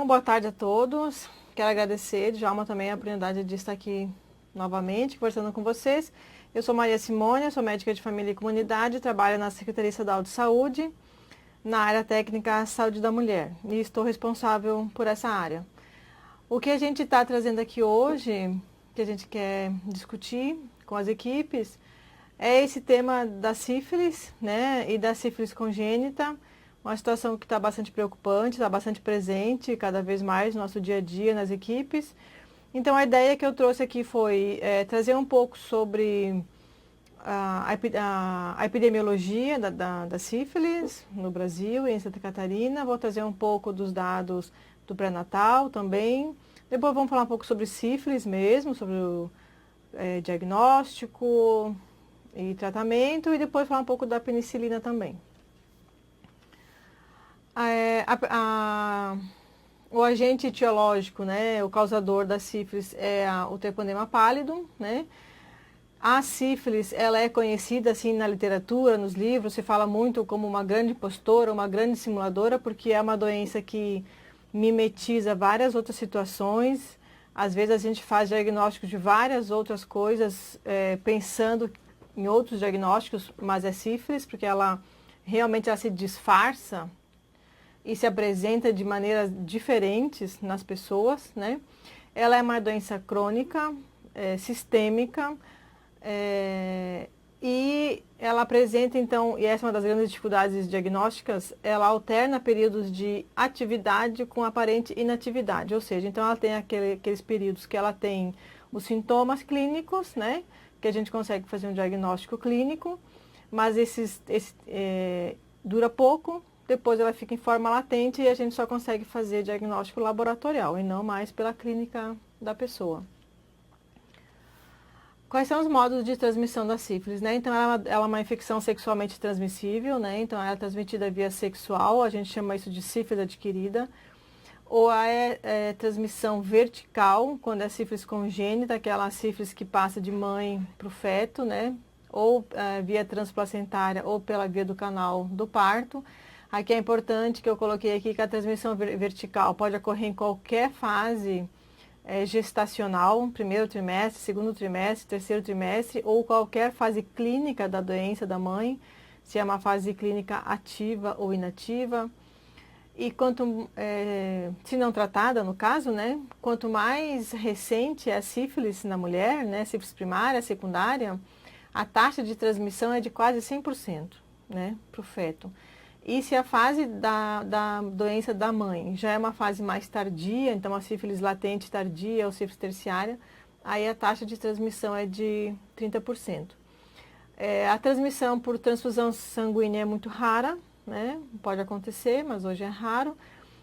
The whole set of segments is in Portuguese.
Então, boa tarde a todos. Quero agradecer, Djalma, também a oportunidade de estar aqui novamente conversando com vocês. Eu sou Maria Simônia, sou médica de família e comunidade, trabalho na Secretaria Estadual de Saúde, na área técnica Saúde da Mulher, e estou responsável por essa área. O que a gente está trazendo aqui hoje, que a gente quer discutir com as equipes, é esse tema da sífilis, né, e da sífilis congênita, uma situação que está bastante preocupante, está bastante presente cada vez mais no nosso dia a dia nas equipes. Então, a ideia que eu trouxe aqui foi trazer um pouco sobre a epidemiologia da sífilis no Brasil e em Santa Catarina. Vou trazer um pouco dos dados do pré-natal também. Depois vamos falar um pouco sobre sífilis mesmo, sobre o diagnóstico e tratamento, e depois falar um pouco da penicilina também. O agente etiológico, né, o causador da sífilis é o treponema pálido, né? A sífilis, ela é conhecida assim na literatura, nos livros, se fala muito como uma grande impostora, uma grande simuladora, porque é uma doença que mimetiza várias outras situações. Às vezes a gente faz diagnóstico de várias outras coisas, pensando em outros diagnósticos, mas é sífilis, porque ela realmente se disfarça e se apresenta de maneiras diferentes nas pessoas, né? Ela é uma doença crônica, sistêmica, e ela apresenta, então, e essa é uma das grandes dificuldades diagnósticas, ela alterna períodos de atividade com aparente inatividade, ou seja, então ela tem aqueles períodos que ela tem os sintomas clínicos, né? Que a gente consegue fazer um diagnóstico clínico, mas dura pouco. Depois ela fica em forma latente e a gente só consegue fazer diagnóstico laboratorial e não mais pela clínica da pessoa. Quais são os modos de transmissão da sífilis, né? Então, ela é uma infecção sexualmente transmissível, né? Então, ela é transmitida via sexual, a gente chama isso de sífilis adquirida. Ou é transmissão vertical, quando é sífilis congênita, aquela sífilis que passa de mãe para o feto, né? Ou via transplacentária ou pela via do canal do parto. Aqui é importante que eu coloquei aqui que a transmissão vertical pode ocorrer em qualquer fase gestacional, primeiro trimestre, segundo trimestre, terceiro trimestre, ou qualquer fase clínica da doença da mãe, se é uma fase clínica ativa ou inativa. E se não tratada, no caso, né, quanto mais recente é a sífilis na mulher, né, sífilis primária, secundária, a taxa de transmissão é de quase 100%, né, para o feto. E se a fase da doença da mãe já é uma fase mais tardia, então a sífilis latente tardia ou sífilis terciária, aí a taxa de transmissão é de 30%. A transmissão por transfusão sanguínea é muito rara, né? Pode acontecer, mas hoje é raro.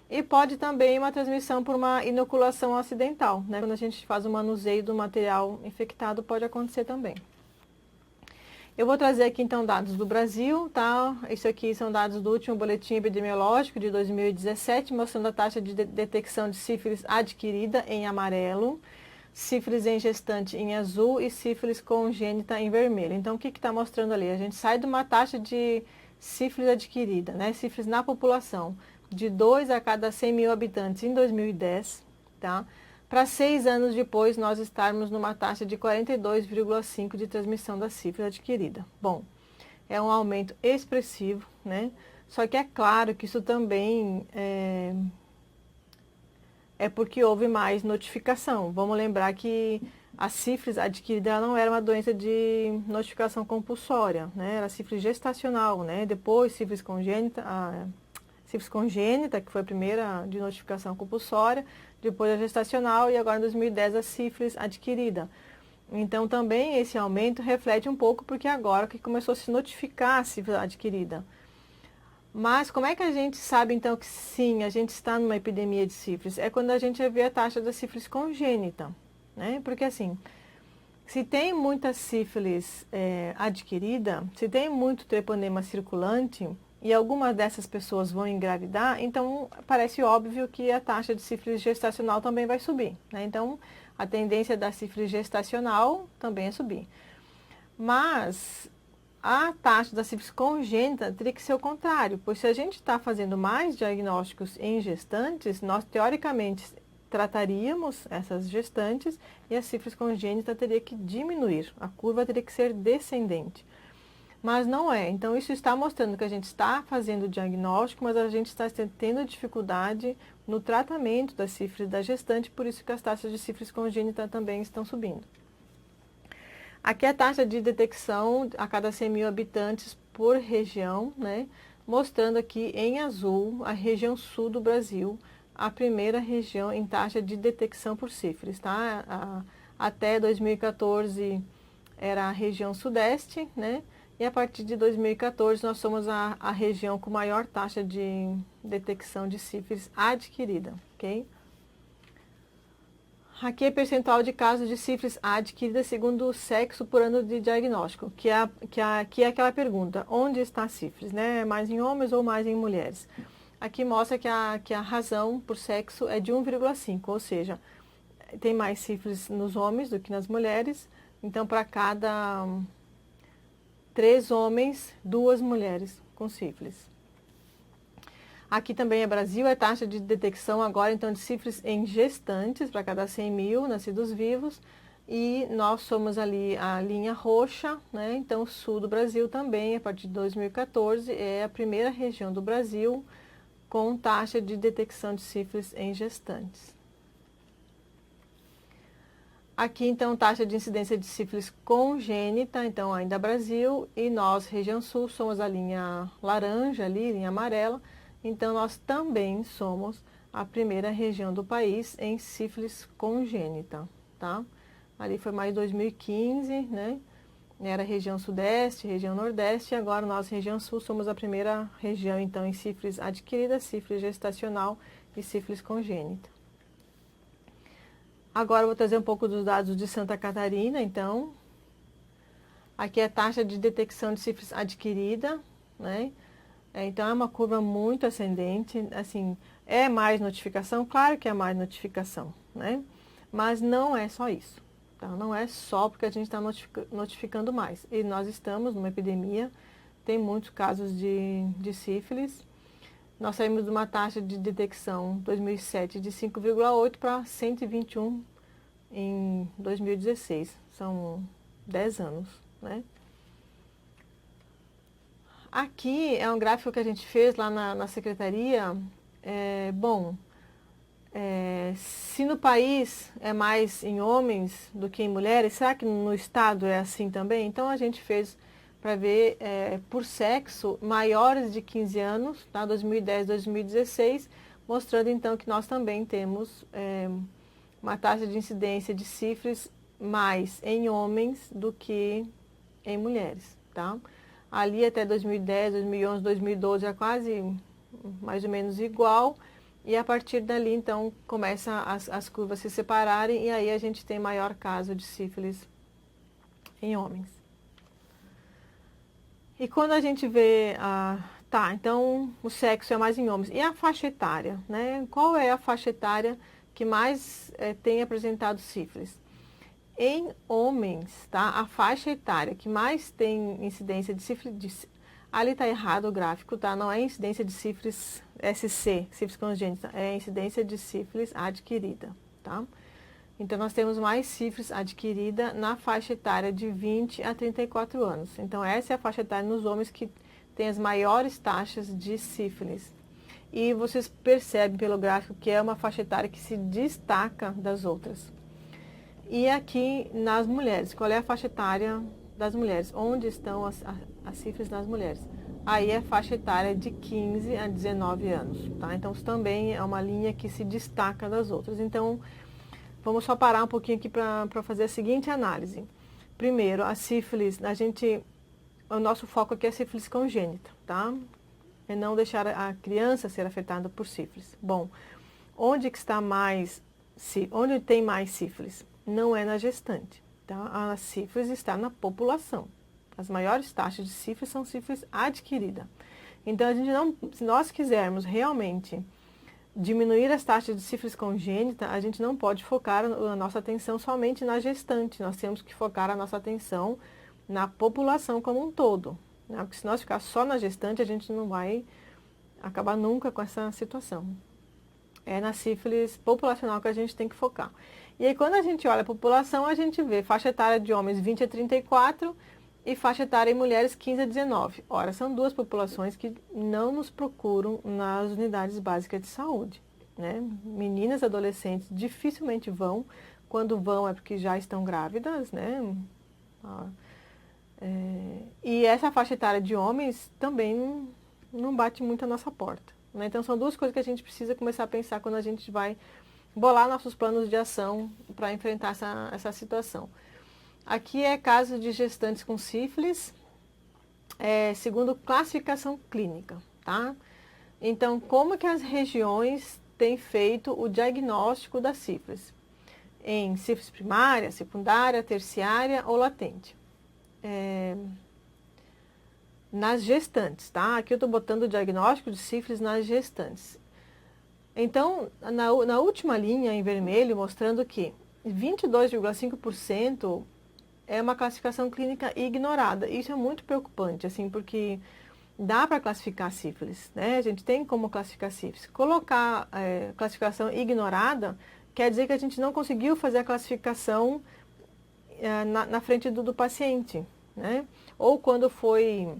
E pode também uma transmissão por uma inoculação acidental, né? Quando a gente faz o manuseio do material infectado, pode acontecer também. Eu vou trazer aqui então dados do Brasil, tá? Isso aqui são dados do último boletim epidemiológico de 2017, mostrando a taxa de detecção de sífilis adquirida em amarelo, sífilis em gestante em azul e sífilis congênita em vermelho. Então, o que está mostrando ali? A gente sai de uma taxa de sífilis adquirida, né? Sífilis na população, de 2 a cada 100 mil habitantes em 2010, tá? Para 6 anos depois, nós estarmos numa taxa de 42,5 de transmissão da sífilis adquirida. Bom, é um aumento expressivo, né? Só que é claro que isso também é porque houve mais notificação. Vamos lembrar que a sífilis adquirida não era uma doença de notificação compulsória, né? Era sífilis gestacional, né? Depois sífilis congênita, que foi a primeira de notificação compulsória, depois a gestacional e agora em 2010 a sífilis adquirida. Então também esse aumento reflete um pouco porque agora que começou a se notificar a sífilis adquirida. Mas como é que a gente sabe então que sim, a gente está numa epidemia de sífilis? É quando a gente vê a taxa da sífilis congênita, né? Porque assim, se tem muita sífilis adquirida, se tem muito treponema circulante, e algumas dessas pessoas vão engravidar, então parece óbvio que a taxa de sífilis gestacional também vai subir, né? Então, a tendência da sífilis gestacional também é subir. Mas a taxa da sífilis congênita teria que ser o contrário, pois se a gente está fazendo mais diagnósticos em gestantes, nós teoricamente trataríamos essas gestantes e a sífilis congênita teria que diminuir, a curva teria que ser descendente. Mas não é, então isso está mostrando que a gente está fazendo o diagnóstico, mas a gente está tendo dificuldade no tratamento da sífilis da gestante, por isso que as taxas de sífilis congênita também estão subindo. Aqui é a taxa de detecção a cada 100 mil habitantes por região, né? Mostrando aqui em azul a região sul do Brasil, a primeira região em taxa de detecção por sífilis, tá? Até 2014 era a região sudeste, né? E a partir de 2014 nós somos a região com maior taxa de detecção de sífilis adquirida, ok? Aqui é percentual de casos de sífilis adquirida segundo o sexo por ano de diagnóstico, que é aquela pergunta, onde está a sífilis, né? Mais em homens ou mais em mulheres? Aqui mostra que a razão por sexo é de 1,5, ou seja, tem mais sífilis nos homens do que nas mulheres, então para cada 3 homens, 2 mulheres com sífilis. Aqui também é Brasil, é taxa de detecção agora então de sífilis em gestantes, para cada 100 mil nascidos vivos, e nós somos ali a linha roxa, né? Então o sul do Brasil também, a partir de 2014, é a primeira região do Brasil com taxa de detecção de sífilis em gestantes. Aqui, então, taxa de incidência de sífilis congênita, então, ainda Brasil, e nós, região sul, somos a linha laranja ali, linha amarela, então, nós também somos a primeira região do país em sífilis congênita, tá? Ali foi mais 2015, né? Era a região sudeste, região nordeste, e agora nós, região sul, somos a primeira região, então, em sífilis adquirida, sífilis gestacional e sífilis congênita. Agora eu vou trazer um pouco dos dados de Santa Catarina, então. Aqui é a taxa de detecção de sífilis adquirida, né? Então é uma curva muito ascendente, assim, é mais notificação? Claro que é mais notificação, né? Mas não é só isso, tá? Não é só porque a gente está notificando mais. E nós estamos numa epidemia, tem muitos casos de sífilis. Nós saímos de uma taxa de detecção em 2007 de 5,8 para 121 em 2016. São 10 anos, né? Aqui é um gráfico que a gente fez lá na secretaria. Se no país é mais em homens do que em mulheres, será que no estado é assim também? Então a gente fez para ver por sexo maiores de 15 anos, tá? 2010, 2016, mostrando então que nós também temos uma taxa de incidência de sífilis mais em homens do que em mulheres, tá? Ali até 2010, 2011, 2012 é quase mais ou menos igual, e a partir dali então começa as curvas se separarem e aí a gente tem maior caso de sífilis em homens. E quando a gente vê, então o sexo é mais em homens. E a faixa etária, né? Qual é a faixa etária que mais tem apresentado sífilis? Em homens, tá? A faixa etária que mais tem incidência de sífilis, ali está errado o gráfico, tá? Não é incidência de sífilis SC, sífilis congênita, é incidência de sífilis adquirida, tá? Então, nós temos mais sífilis adquirida na faixa etária de 20 a 34 anos. Então, essa é a faixa etária nos homens que tem as maiores taxas de sífilis. E vocês percebem pelo gráfico que é uma faixa etária que se destaca das outras. E aqui nas mulheres, qual é a faixa etária das mulheres? Onde estão as sífilis nas mulheres? Aí é a faixa etária de 15 a 19 anos, tá? Então, isso também é uma linha que se destaca das outras. Então, vamos só parar um pouquinho aqui para fazer a seguinte análise. Primeiro, a sífilis, o nosso foco aqui é a sífilis congênita, tá? É não deixar a criança ser afetada por sífilis. Bom, onde tem mais sífilis? Não é na gestante, tá? A sífilis está na população. As maiores taxas de sífilis são sífilis adquirida. Então, se nós quisermos realmente diminuir as taxas de sífilis congênita, a gente não pode focar a nossa atenção somente na gestante. Nós temos que focar a nossa atenção na população como um todo, né? Porque se nós ficar só na gestante, a gente não vai acabar nunca com essa situação. É na sífilis populacional que a gente tem que focar. E aí, quando a gente olha a população, a gente vê faixa etária de homens 20 a 34 e faixa etária em mulheres 15 a 19. Ora, são duas populações que não nos procuram nas unidades básicas de saúde, né? Meninas, adolescentes dificilmente vão. Quando vão é porque já estão grávidas, né? E essa faixa etária de homens também não bate muito a nossa porta, né? Então, são duas coisas que a gente precisa começar a pensar quando a gente vai bolar nossos planos de ação para enfrentar essa situação. Aqui é caso de gestantes com sífilis, segundo classificação clínica, tá? Então, como que as regiões têm feito o diagnóstico da sífilis? Em sífilis primária, secundária, terciária ou latente? Nas gestantes, tá? Aqui eu estou botando o diagnóstico de sífilis nas gestantes. Então, na última linha em vermelho, mostrando que 22,5% é uma classificação clínica ignorada. Isso é muito preocupante, assim, porque dá para classificar sífilis, né? A gente tem como classificar sífilis. Colocar classificação ignorada quer dizer que a gente não conseguiu fazer a classificação na frente do paciente, né? Ou quando foi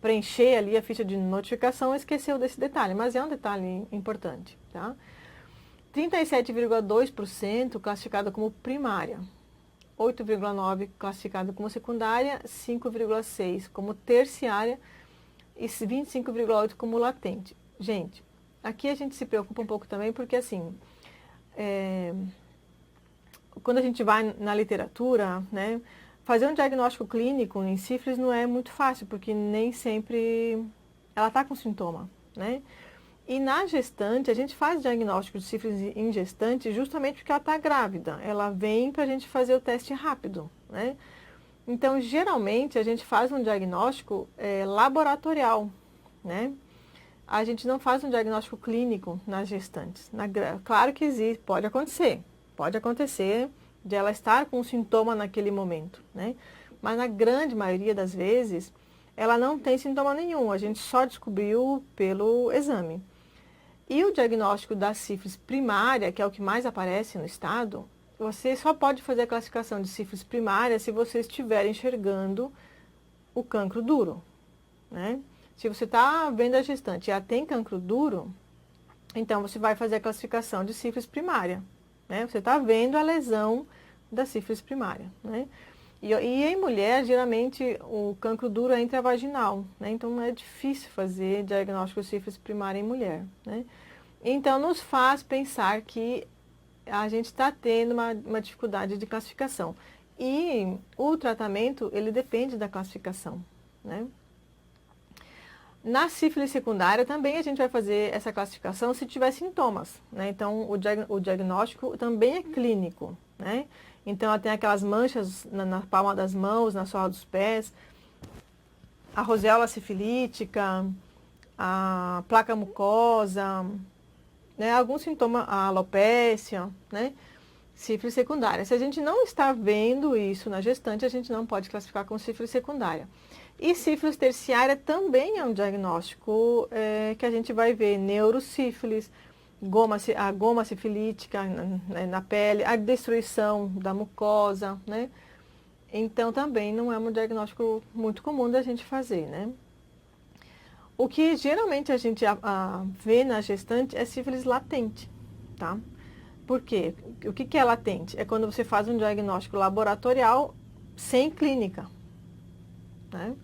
preencher ali a ficha de notificação, esqueceu desse detalhe, mas é um detalhe importante, tá? 37,2% classificada como primária, 8,9% classificada como secundária, 5,6% como terciária e 25,8% como latente. Gente, aqui a gente se preocupa um pouco também porque, assim, quando a gente vai na literatura, né, fazer um diagnóstico clínico em sífilis não é muito fácil, porque nem sempre ela está com sintoma, né? E na gestante, a gente faz diagnóstico de sífilis em gestante justamente porque ela está grávida. Ela vem para a gente fazer o teste rápido, né? Então, geralmente, a gente faz um diagnóstico laboratorial, né? A gente não faz um diagnóstico clínico nas gestantes. Claro que existe, pode acontecer de ela estar com um sintoma naquele momento, né? Mas na grande maioria das vezes, ela não tem sintoma nenhum, a gente só descobriu pelo exame. E o diagnóstico da sífilis primária, que é o que mais aparece no estado, você só pode fazer a classificação de sífilis primária se você estiver enxergando o cancro duro, né? Se você está vendo a gestante e ela tem cancro duro, então você vai fazer a classificação de sífilis primária, né? Você está vendo a lesão da sífilis primária, né? E em mulher, geralmente, o cancro duro é intravaginal, né? Então, é difícil fazer diagnóstico de sífilis primária em mulher, né? Então, nos faz pensar que a gente está tendo uma dificuldade de classificação. E o tratamento, ele depende da classificação, né? Na sífilis secundária também a gente vai fazer essa classificação se tiver sintomas, né? Então, o diagnóstico também é clínico, né? Então, ela tem aquelas manchas na palma das mãos, na sola dos pés, a roséola sifilítica, a placa mucosa, né? Algum sintoma, a alopécia, né? Sífilis secundária. Se a gente não está vendo isso na gestante, a gente não pode classificar como sífilis secundária. E sífilis terciária também é um diagnóstico que a gente vai ver neurosífilis, a goma sifilítica na pele, a destruição da mucosa, né? Então também não é um diagnóstico muito comum da gente fazer, né? O que geralmente a gente vê na gestante é sífilis latente, tá? Por quê? O que é latente? É quando você faz um diagnóstico laboratorial sem clínica, né?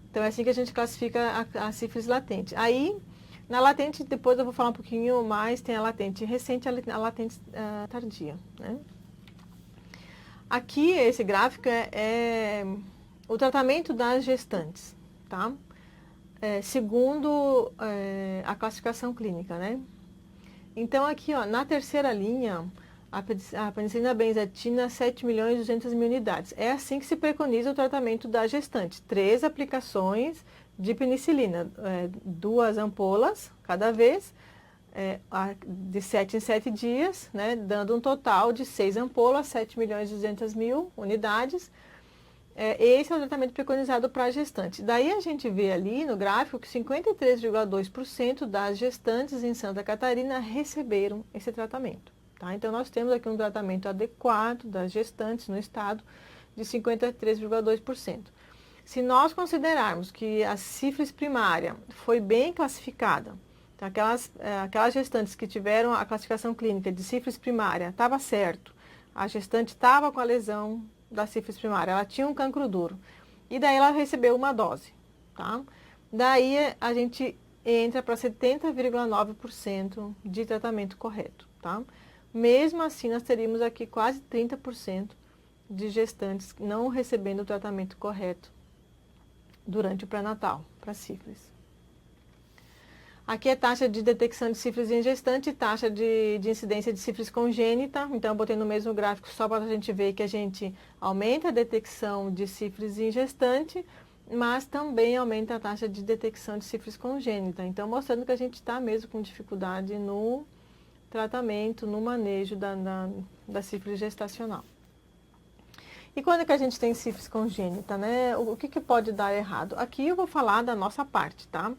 Então é assim que a gente classifica a sífilis latente. Aí, na latente, depois eu vou falar um pouquinho mais, tem a latente recente e a latente tardia, né? Aqui, esse gráfico é o tratamento das gestantes, tá? Segundo a classificação clínica, né? Então, aqui, ó, na terceira linha, a penicilina benzatina, 7.200.000 unidades. É assim que se preconiza o tratamento da gestante. 3 aplicações de penicilina, 2 ampolas cada vez, de 7 em 7 dias, né, dando um total de 6 ampolas, 7.200.000 unidades, esse é o tratamento preconizado para a gestante. Daí a gente vê ali no gráfico que 53,2% das gestantes em Santa Catarina receberam esse tratamento. Tá? Então, nós temos aqui um tratamento adequado das gestantes no estado de 53,2%. Se nós considerarmos que a sífilis primária foi bem classificada, então aquelas gestantes que tiveram a classificação clínica de sífilis primária, estava certo, a gestante estava com a lesão da sífilis primária, ela tinha um cancro duro, e daí ela recebeu uma dose, tá? Daí a gente entra para 70,9% de tratamento correto, tá? Mesmo assim, nós teríamos aqui quase 30% de gestantes não recebendo o tratamento correto durante o pré-natal para sífilis. Aqui é taxa de detecção de sífilis em gestante e taxa de incidência de sífilis congênita. Então, eu botei no mesmo gráfico só para a gente ver que a gente aumenta a detecção de sífilis em gestante, mas também aumenta a taxa de detecção de sífilis congênita. Então, mostrando que a gente está mesmo com dificuldade no tratamento, no manejo da sífilis gestacional. E quando é que a gente tem sífilis congênita, né? O que pode dar errado? Aqui eu vou falar da nossa parte, tá?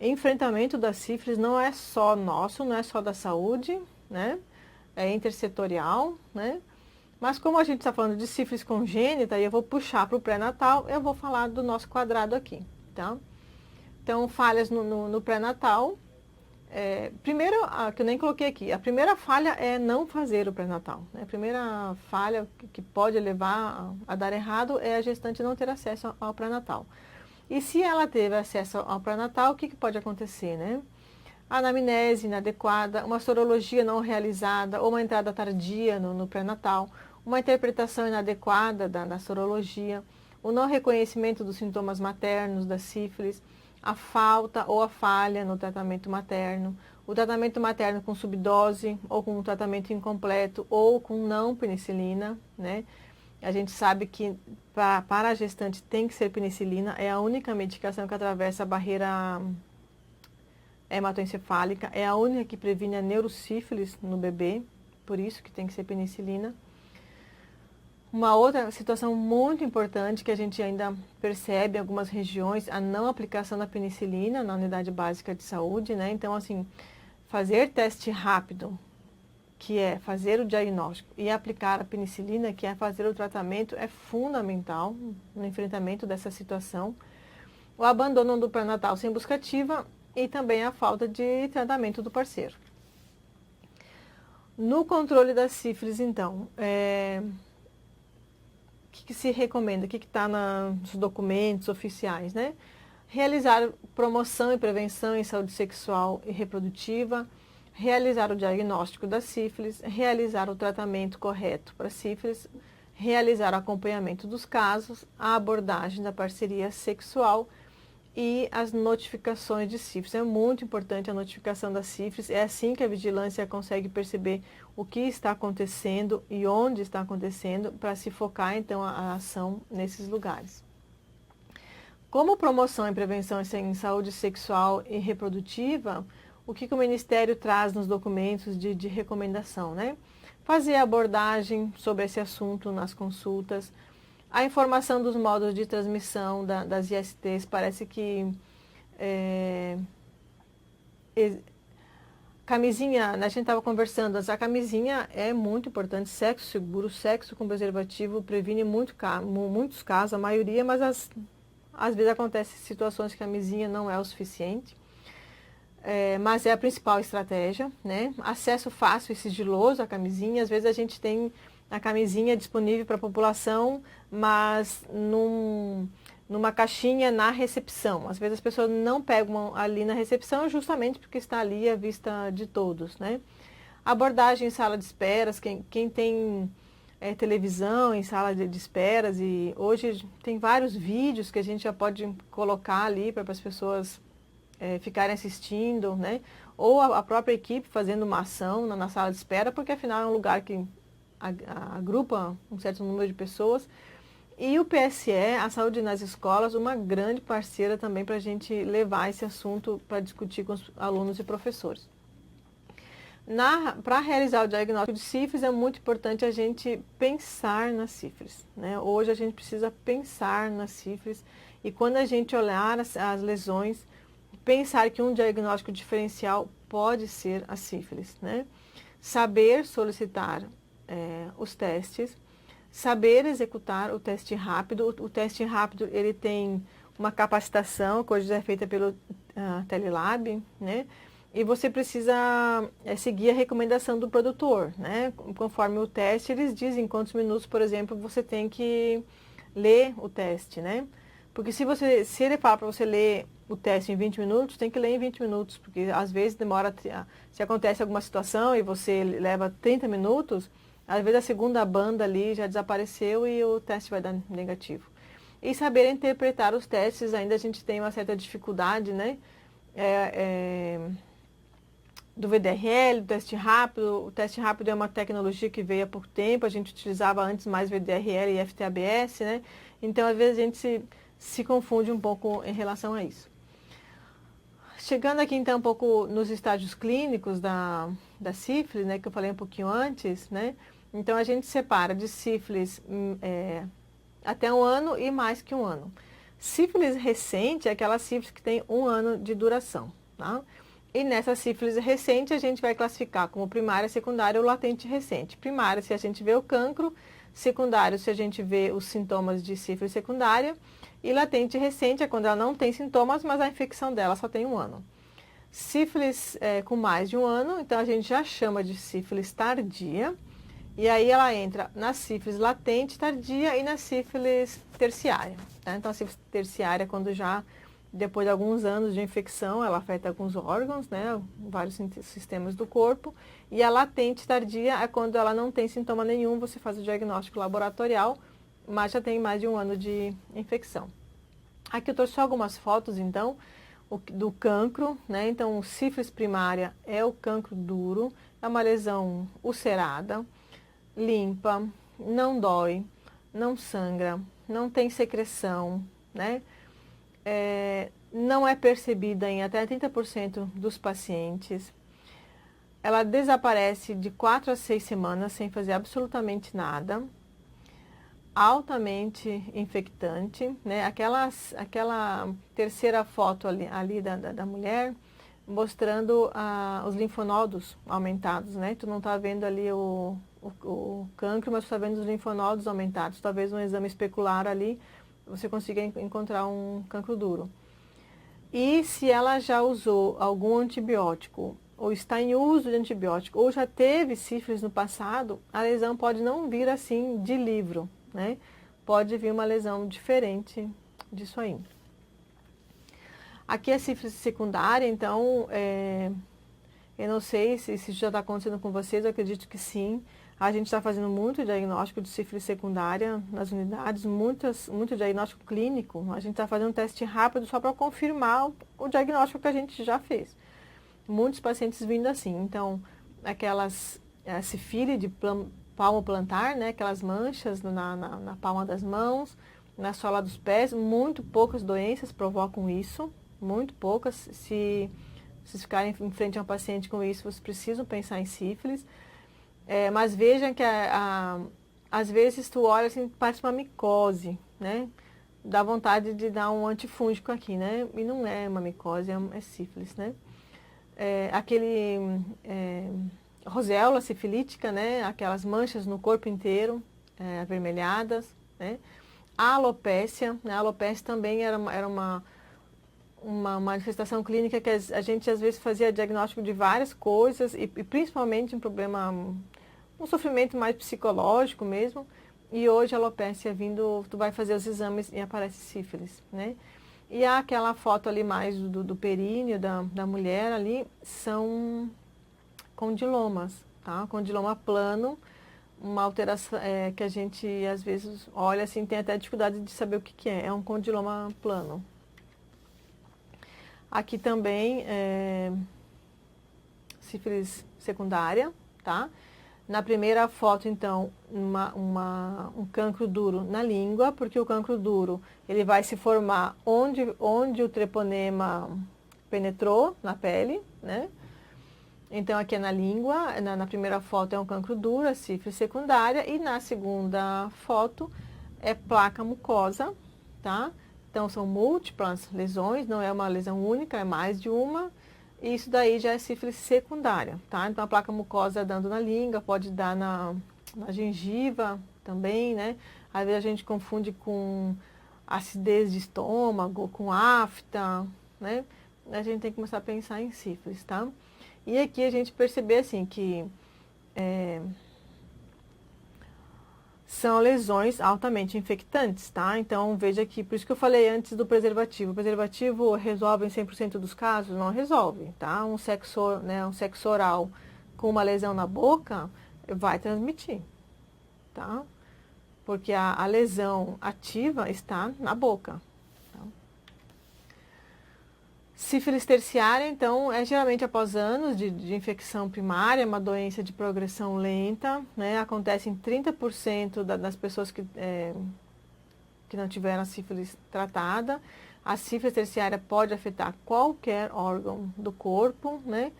Enfrentamento da sífilis não é só nosso, não é só da saúde, né? É intersetorial, né? Mas como a gente está falando de sífilis congênita, e eu vou puxar para o pré-natal, eu vou falar do nosso quadrado aqui, tá? Então, falhas no pré-natal. Primeiro, que eu nem coloquei aqui, a primeira falha é não fazer o pré-natal, né? A primeira falha que pode levar a dar errado é a gestante não ter acesso ao pré-natal. E se ela teve acesso ao pré-natal, o que pode acontecer, né? Anamnese inadequada, uma sorologia não realizada ou uma entrada tardia no pré-natal, uma interpretação inadequada da sorologia, o não reconhecimento dos sintomas maternos da sífilis, a falta ou a falha no tratamento materno, o tratamento materno com subdose ou com um tratamento incompleto ou com não penicilina, né? A gente sabe que para a gestante tem que ser penicilina, é a única medicação que atravessa a barreira hematoencefálica, é a única que previne a neurosífilis no bebê, por isso que tem que ser penicilina. Uma outra situação muito importante que a gente ainda percebe em algumas regiões, a não aplicação da penicilina na unidade básica de saúde, né? Então, assim, fazer teste rápido, que é fazer o diagnóstico, e aplicar a penicilina, que é fazer o tratamento, é fundamental no enfrentamento dessa situação. O abandono do pré-natal sem busca ativa e também a falta de tratamento do parceiro. No controle da sífilis, então, o que se recomenda? O que está nos documentos oficiais, né? Realizar promoção e prevenção em saúde sexual e reprodutiva, realizar o diagnóstico da sífilis, realizar o tratamento correto para sífilis, realizar o acompanhamento dos casos, a abordagem da parceria sexual e as notificações de sífilis. É muito importante a notificação da sífilis, é assim que a vigilância consegue perceber o que está acontecendo e onde está acontecendo, para se focar então a ação nesses lugares. Como promoção e prevenção em saúde sexual e reprodutiva, o que o Ministério traz nos documentos de recomendação, né? Fazer a abordagem sobre esse assunto nas consultas, a informação dos modos de transmissão das ISTs, parece que camisinha, né, a gente estava conversando, a camisinha é muito importante, sexo seguro, sexo com preservativo previne muitos casos, a maioria, mas às vezes acontecem situações que a camisinha não é o suficiente. Mas é a principal estratégia, né? Acesso fácil e sigiloso à camisinha. Às vezes a gente tem a camisinha disponível para a população, mas numa caixinha na recepção. Às vezes as pessoas não pegam ali na recepção justamente porque está ali à vista de todos, né? Abordagem em sala de esperas, quem tem televisão em sala de esperas, e hoje tem vários vídeos que a gente já pode colocar ali para as pessoas ficarem assistindo, né? Ou a própria equipe fazendo uma ação na sala de espera, porque afinal é um lugar que agrupa um certo número de pessoas. E o PSE, a saúde nas escolas, uma grande parceira também para a gente levar esse assunto para discutir com os alunos e professores. Para realizar o diagnóstico de sífilis é muito importante a gente pensar na sífilis, né? Hoje a gente precisa pensar na sífilis e quando a gente olhar as lesões, pensar que um diagnóstico diferencial pode ser a sífilis, né? Saber solicitar os testes, saber executar o teste rápido. O teste rápido ele tem uma capacitação que hoje é feita pelo Telelab, né? E você precisa seguir a recomendação do produtor, né? Conforme o teste, eles dizem quantos minutos, por exemplo, você tem que ler o teste, né? Porque se ele fala para você ler o teste em 20 minutos, tem que ler em 20 minutos, porque às vezes demora, se acontece alguma situação e você leva 30 minutos, às vezes a segunda banda ali já desapareceu e o teste vai dar negativo. E saber interpretar os testes, ainda a gente tem uma certa dificuldade, né? Do VDRL, do teste rápido. O teste rápido é uma tecnologia que veio há pouco tempo, a gente utilizava antes mais VDRL e FTABS, né? Então, às vezes, a gente se confunde um pouco em relação a isso. Chegando aqui, então, um pouco nos estágios clínicos da sífilis, né, que eu falei um pouquinho antes, né? Então, a gente separa de sífilis até 1 ano e mais que 1 ano. Sífilis recente é aquela sífilis que tem 1 ano de duração, tá? E nessa sífilis recente a gente vai classificar como primária, secundária ou latente recente. Primária se a gente vê o cancro, secundário se a gente vê os sintomas de sífilis secundária e latente recente é quando ela não tem sintomas, mas a infecção dela só tem 1 ano. Sífilis com mais de 1 ano, então a gente já chama de sífilis tardia e aí ela entra na sífilis latente tardia e na sífilis terciária, tá? Então a sífilis terciária é quando já depois de alguns anos de infecção, ela afeta alguns órgãos, né, vários sistemas do corpo. E a latente tardia é quando ela não tem sintoma nenhum, você faz o diagnóstico laboratorial, mas já tem mais de 1 ano de infecção. Aqui eu trouxe só algumas fotos, então, do cancro, né? Então, sífilis primária é o cancro duro, é uma lesão ulcerada, limpa, não dói, não sangra, não tem secreção, né? Não é percebida em até 30% dos pacientes. Ela desaparece de 4 a 6 semanas sem fazer absolutamente nada. Altamente infectante, né? Aquela terceira foto ali da mulher mostrando os linfonodos aumentados, né? Tu não está vendo ali o cancro, mas tu está vendo os linfonodos aumentados. Talvez um exame especular ali você consiga encontrar um cancro duro. E se ela já usou algum antibiótico, ou está em uso de antibiótico, ou já teve sífilis no passado, a lesão pode não vir assim de livro, né? Pode vir uma lesão diferente disso aí. Aqui é sífilis secundária, então, eu não sei se isso já está acontecendo com vocês, eu acredito que sim. A gente está fazendo muito diagnóstico de sífilis secundária nas unidades, muito diagnóstico clínico. A gente está fazendo um teste rápido só para confirmar o diagnóstico que a gente já fez. Muitos pacientes vindo assim. Então, aquelas sífile de palmo plantar, né, aquelas manchas na palma das mãos, na sola dos pés, muito poucas doenças provocam isso, muito poucas. Se vocês ficarem em frente a um paciente com isso, vocês precisam pensar em sífilis. Mas vejam que às vezes tu olha assim, parece uma micose, né? Dá vontade de dar um antifúngico aqui, né? E não é uma micose, é sífilis, né? Roséola sifilítica, né? Aquelas manchas no corpo inteiro, avermelhadas, né? A alopécia, né? A alopécia também era uma manifestação clínica que a gente às vezes fazia diagnóstico de várias coisas e principalmente um sofrimento mais psicológico mesmo. E hoje a alopécia vindo, tu vai fazer os exames e aparece sífilis, né? E aquela foto ali mais do períneo da mulher ali são condilomas, tá? Condiloma plano, uma alteração que a gente às vezes olha assim, tem até dificuldade de saber o que é. É um condiloma plano. Aqui também sífilis secundária, tá? Na primeira foto, então, um cancro duro na língua, porque o cancro duro ele vai se formar onde o treponema penetrou na pele, né? Então, aqui é na língua, na primeira foto é um cancro duro, a sífilis secundária, e na segunda foto é placa mucosa, tá? Então, são múltiplas lesões, não é uma lesão única, é mais de uma, e isso daí já é sífilis secundária, tá? Então, a placa mucosa dando na língua, pode dar na gengiva também, né? Às vezes a gente confunde com acidez de estômago, com afta, né? A gente tem que começar a pensar em sífilis, tá? E aqui a gente perceber assim que são lesões altamente infectantes, tá? Então veja aqui, por isso que eu falei antes do preservativo. O preservativo resolve em 100% dos casos? Não resolve, tá? Um sexo oral com uma lesão na boca vai transmitir, tá? Porque a lesão ativa está na boca. Tá? Sífilis terciária, então, é geralmente após anos de infecção primária, uma doença de progressão lenta, né? Acontece em 30% das pessoas que não tiveram a sífilis tratada. A sífilis terciária pode afetar qualquer órgão do corpo, né?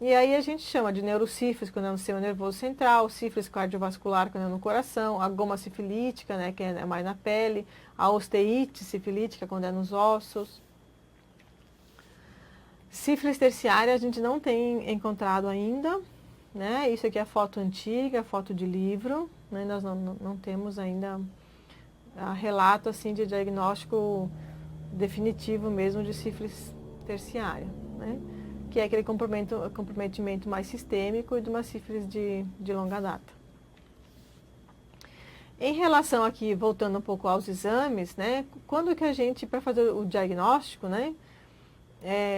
E aí a gente chama de neurosífilis, quando é no sistema nervoso central, sífilis cardiovascular, quando é no coração, a goma sifilítica, né, que é mais na pele, a osteite sifilítica, quando é nos ossos. Sífilis terciária a gente não tem encontrado ainda, né? Isso aqui é foto antiga, foto de livro, né? Nós não temos ainda relato assim de diagnóstico definitivo mesmo de sífilis terciária, né? Que é aquele comprometimento mais sistêmico e de uma sífilis de longa data. Em relação aqui, voltando um pouco aos exames, né? Quando que a gente, para fazer o diagnóstico, né?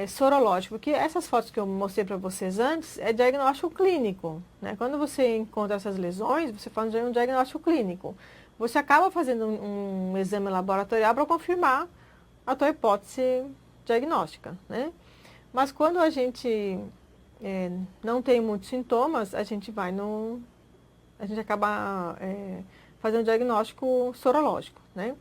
Sorológico, porque essas fotos que eu mostrei para vocês antes é diagnóstico clínico, né? Quando você encontra essas lesões, você faz um diagnóstico clínico. Você acaba fazendo um exame laboratorial para confirmar a tua hipótese diagnóstica, né? Mas quando a gente não tem muitos sintomas, a gente acaba fazendo um diagnóstico sorológico, né?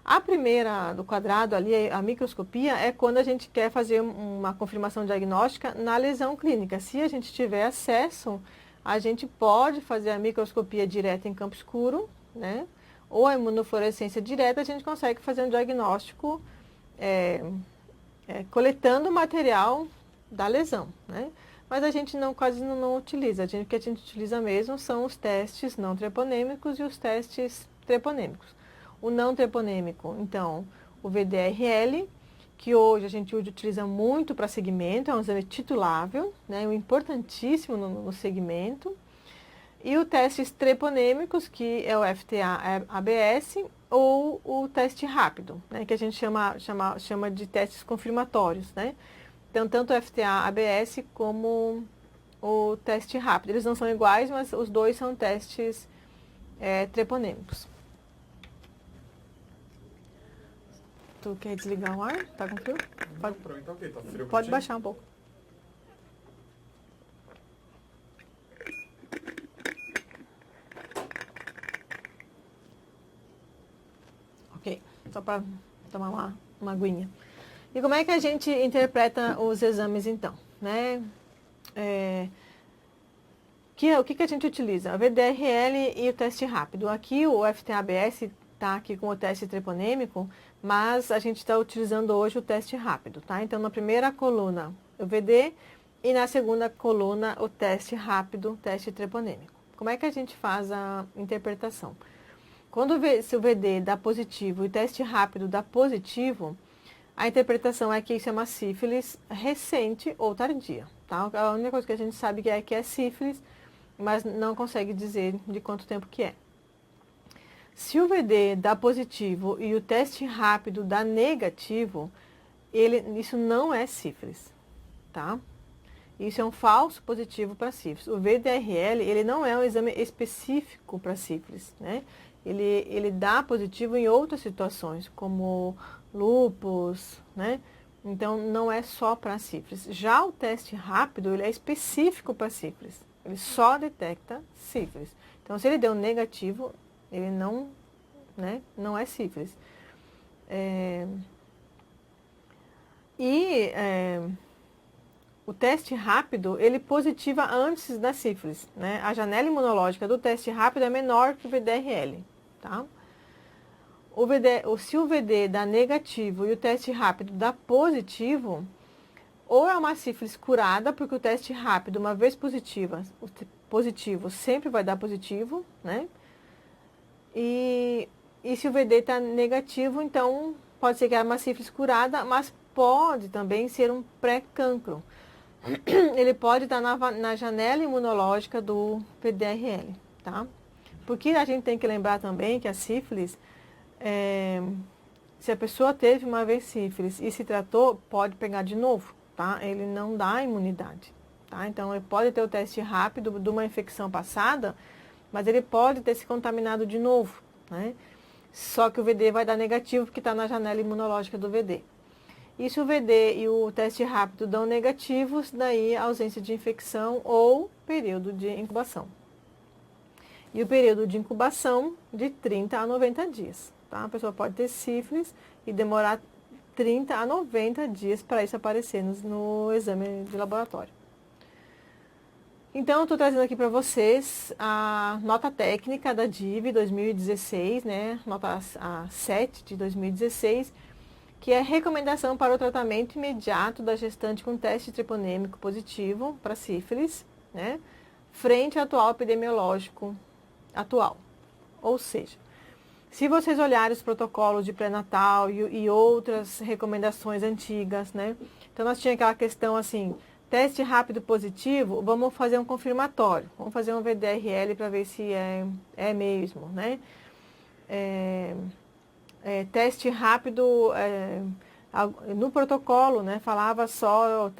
A primeira do quadrado ali, a microscopia, é quando a gente quer fazer uma confirmação diagnóstica na lesão clínica. Se a gente tiver acesso, a gente pode fazer a microscopia direta em campo escuro, né? Ou a imunofluorescência direta, a gente consegue fazer um diagnóstico coletando o material da lesão, né? Mas a gente quase não utiliza. O que a gente utiliza mesmo são os testes não treponêmicos e os testes treponêmicos. O não treponêmico, então, o VDRL, que hoje a gente utiliza muito para segmento, é um exame titulável, né, importantíssimo no segmento. E os testes treponêmicos, que é o FTA-ABS, ou o teste rápido, né, que a gente chama de testes confirmatórios, né? Então, tanto o FTA-ABS como o teste rápido. Eles não são iguais, mas os dois são testes treponêmicos. Tu quer desligar o ar? Tá com frio? Não, pra mim tá ok, tá frio. Pode baixar um pouco. Ok, só para tomar uma aguinha. E como é que a gente interpreta os exames então, né? O que a gente utiliza? O VDRL e o teste rápido. Aqui o FTA-ABS está aqui com o teste treponêmico, mas a gente está utilizando hoje o teste rápido, tá? Então, na primeira coluna, o VD, e na segunda coluna, o teste rápido, o teste treponêmico. Como é que a gente faz a interpretação? Se o VD dá positivo e o teste rápido dá positivo, a interpretação é que isso é uma sífilis recente ou tardia, tá? A única coisa que a gente sabe que é sífilis, mas não consegue dizer de quanto tempo que é. Se o VD dá positivo e o teste rápido dá negativo, isso não é sífilis, tá? Isso é um falso positivo para sífilis. O VDRL, ele não é um exame específico para sífilis, né? Ele dá positivo em outras situações, como lúpus, né? Então, não é só para sífilis. Já o teste rápido, ele é específico para sífilis. Ele só detecta sífilis. Então, se ele deu negativo, ele não é sífilis. o teste rápido, ele positiva antes da sífilis, né? A janela imunológica do teste rápido é menor que o VDRL, tá? Se o VD dá negativo e o teste rápido dá positivo, ou é uma sífilis curada, porque o teste rápido, uma vez positivo sempre vai dar positivo, né? E se o VD está negativo, então pode ser que é uma sífilis curada, mas pode também ser um pré-cancro. Ele pode estar na janela imunológica do VDRL, tá? Porque a gente tem que lembrar também que a sífilis, se a pessoa teve uma vez sífilis e se tratou, pode pegar de novo, tá? Ele não dá imunidade, tá? Então, ele pode ter o teste rápido de uma infecção passada, mas ele pode ter se contaminado de novo, né? Só que o VD vai dar negativo porque está na janela imunológica do VD. E se o VD e o teste rápido dão negativos, daí ausência de infecção ou período de incubação. E o período de incubação de 30 a 90 dias. Tá? A pessoa pode ter sífilis e demorar 30 a 90 dias para isso aparecer no exame de laboratório. Então, eu estou trazendo aqui para vocês a nota técnica da DIV 2016, né? Nota 7 de 2016, que é recomendação para o tratamento imediato da gestante com teste treponêmico positivo para sífilis, né? Frente ao atual epidemiológico atual. Ou seja, se vocês olharem os protocolos de pré-natal e outras recomendações antigas, né? Então, nós tínhamos aquela questão assim, teste rápido positivo, vamos fazer um confirmatório. Vamos fazer um VDRL para ver se é mesmo, né? Teste rápido, no protocolo, né? Falava só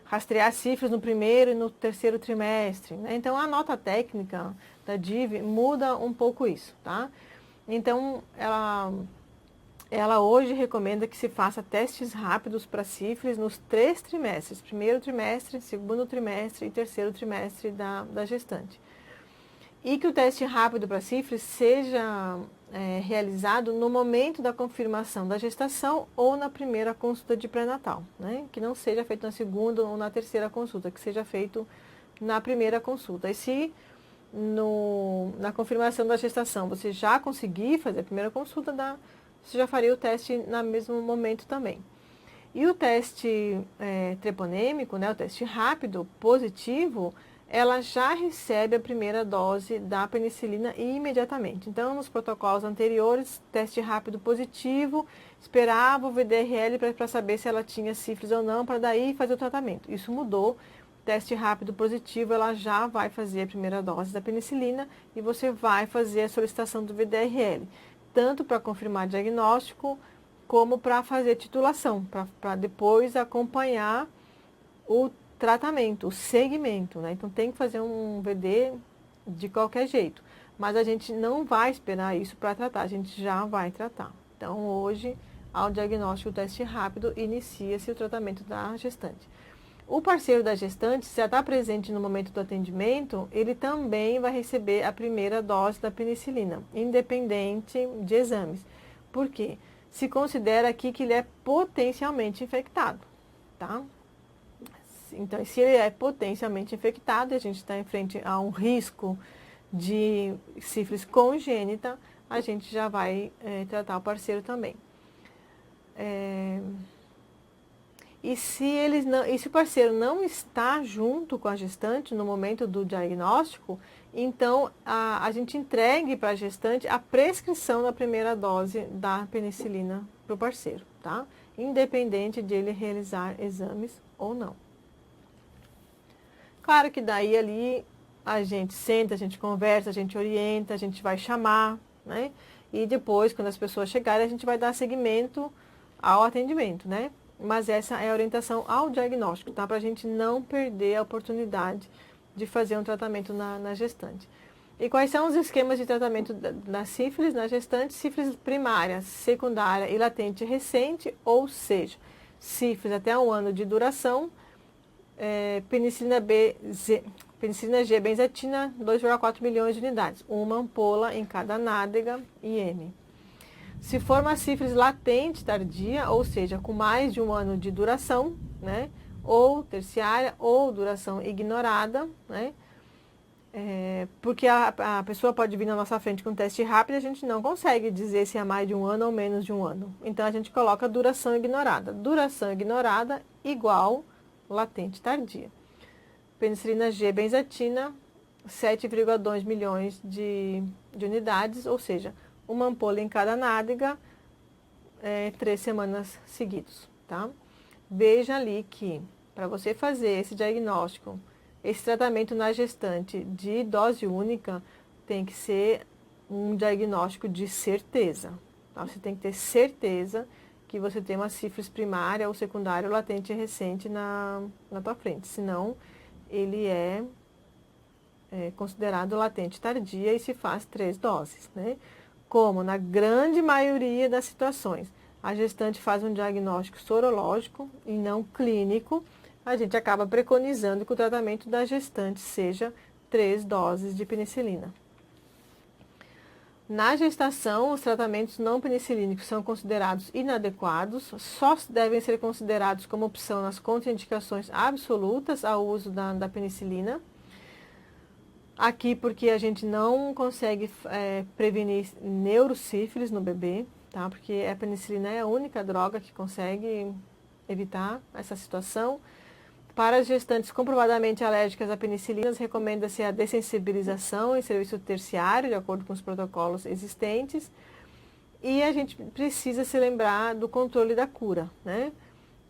rastrear sífilis no primeiro e no terceiro trimestre, né? Então, a nota técnica da DIV muda um pouco isso, tá? Então, ela hoje recomenda que se faça testes rápidos para sífilis nos 3 trimestres, primeiro trimestre, segundo trimestre e terceiro trimestre da gestante. E que o teste rápido para sífilis seja realizado no momento da confirmação da gestação ou na primeira consulta de pré-natal, né? Que não seja feito na segunda ou na terceira consulta, que seja feito na primeira consulta. E se na confirmação da gestação você já conseguir fazer a primeira consulta, você já faria o teste no mesmo momento também. E o teste treponêmico, né, o teste rápido positivo, ela já recebe a primeira dose da penicilina imediatamente. Então, nos protocolos anteriores, teste rápido positivo, esperava o VDRL para saber se ela tinha sífilis ou não, para daí fazer o tratamento. Isso mudou. Teste rápido positivo, ela já vai fazer a primeira dose da penicilina e você vai fazer a solicitação do VDRL, tanto para confirmar diagnóstico, como para fazer titulação, para depois acompanhar o tratamento, o segmento, né? Então, tem que fazer um VD de qualquer jeito, mas a gente não vai esperar isso para tratar, a gente já vai tratar. Então, hoje, ao diagnóstico, o teste rápido, inicia-se o tratamento da gestante. O parceiro da gestante, se já está presente no momento do atendimento, ele também vai receber a primeira dose da penicilina, independente de exames. Por quê? Se considera aqui que ele é potencialmente infectado, tá? Então, se ele é potencialmente infectado, a gente está em frente a um risco de sífilis congênita, a gente já vai tratar o parceiro também. E se o parceiro não está junto com a gestante no momento do diagnóstico, então a gente entregue para a gestante a prescrição da primeira dose da penicilina para o parceiro, tá? Independente de ele realizar exames ou não. Claro que daí ali a gente senta, a gente conversa, a gente orienta, a gente vai chamar, né? E depois, quando as pessoas chegarem, a gente vai dar seguimento ao atendimento, né? Mas essa é a orientação ao diagnóstico, tá? Para a gente não perder a oportunidade de fazer um tratamento na gestante. E quais são os esquemas de tratamento da sífilis na gestante? Sífilis primária, secundária e latente recente, ou seja, sífilis até 1 ano de duração, penicilina G benzetina, 2,4 milhões de unidades, uma ampola em cada nádega IM. Se for uma sífilis latente tardia, ou seja, com mais de 1 ano de duração, né, ou terciária ou duração ignorada, né? Porque a pessoa pode vir na nossa frente com um teste rápido e a gente não consegue dizer se é mais de um ano ou menos de um ano. Então a gente coloca duração ignorada. Duração ignorada igual latente tardia. Penicilina G benzatina, 7,2 milhões de unidades, ou seja, uma ampola em cada nádega, 3 semanas seguidas, tá? Veja ali que para você fazer esse diagnóstico, esse tratamento na gestante de dose única tem que ser um diagnóstico de certeza. Tá? Você tem que ter certeza que você tem uma sífilis primária ou secundária ou latente recente na tua frente. Senão, ele é considerado latente tardia e se faz 3 doses, né? Como na grande maioria das situações, a gestante faz um diagnóstico sorológico e não clínico, a gente acaba preconizando que o tratamento da gestante seja 3 doses de penicilina. Na gestação, os tratamentos não penicilínicos são considerados inadequados, só devem ser considerados como opção nas contraindicações absolutas ao uso da penicilina. Aqui porque a gente não consegue prevenir neurosífilis no bebê, tá? Porque a penicilina é a única droga que consegue evitar essa situação. Para as gestantes comprovadamente alérgicas a penicilinas, recomenda-se a dessensibilização em serviço terciário, de acordo com os protocolos existentes. E a gente precisa se lembrar do controle da cura, né?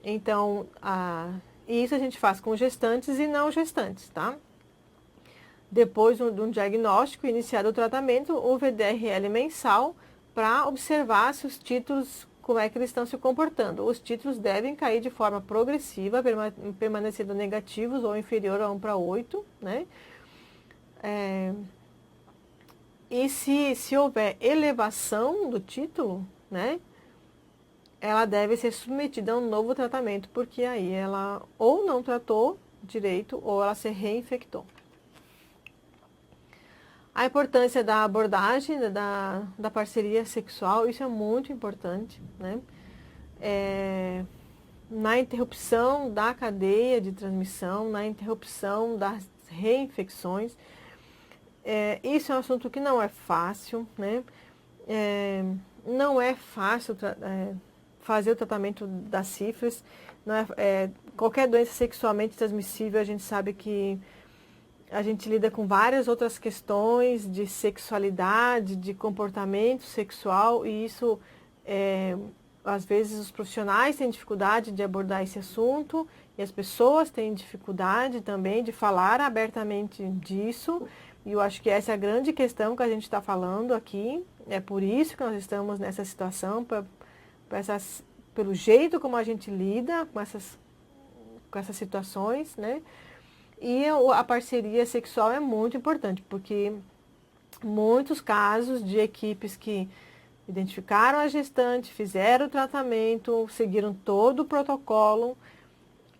Então, isso a gente faz com gestantes e não gestantes, tá? Depois de um diagnóstico, iniciado o tratamento, o VDRL mensal para observar se os títulos, como é que eles estão se comportando. Os títulos devem cair de forma progressiva, permanecendo negativos ou inferior a 1/8, né? E se houver elevação do título, né, ela deve ser submetida a um novo tratamento, porque aí ela ou não tratou direito ou ela se reinfectou. A importância da abordagem, da parceria sexual, isso é muito importante, né? Na interrupção da cadeia de transmissão, na interrupção das reinfecções. Isso é um assunto que não é fácil, né? Não é fácil fazer o tratamento da sífilis. Não qualquer doença sexualmente transmissível, a gente sabe que a gente lida com várias outras questões de sexualidade, de comportamento sexual, e isso, às vezes, os profissionais têm dificuldade de abordar esse assunto, e as pessoas têm dificuldade também de falar abertamente disso, e eu acho que essa é a grande questão que a gente está falando aqui, é por isso que nós estamos nessa situação, pelo jeito como a gente lida com essas situações, né? E a parceria sexual é muito importante, porque muitos casos de equipes que identificaram a gestante, fizeram o tratamento, seguiram todo o protocolo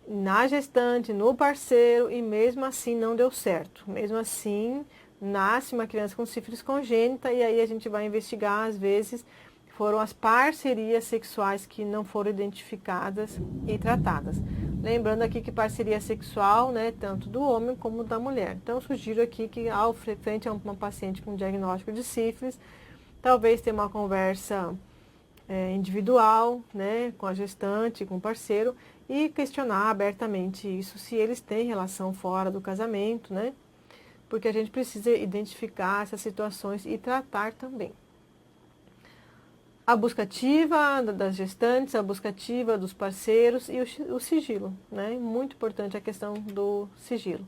na gestante, no parceiro, e mesmo assim não deu certo. Mesmo assim, nasce uma criança com sífilis congênita e aí a gente vai investigar, às vezes, foram as parcerias sexuais que não foram identificadas e tratadas. Lembrando aqui que parceria sexual, né, tanto do homem como da mulher. Então, sugiro aqui que, ao frente a uma paciente com diagnóstico de sífilis, talvez ter uma conversa individual, né, com a gestante, com o parceiro, e questionar abertamente isso, se eles têm relação fora do casamento, né, porque a gente precisa identificar essas situações e tratar também. A busca ativa das gestantes, a busca ativa dos parceiros e o sigilo, né? Muito importante a questão do sigilo.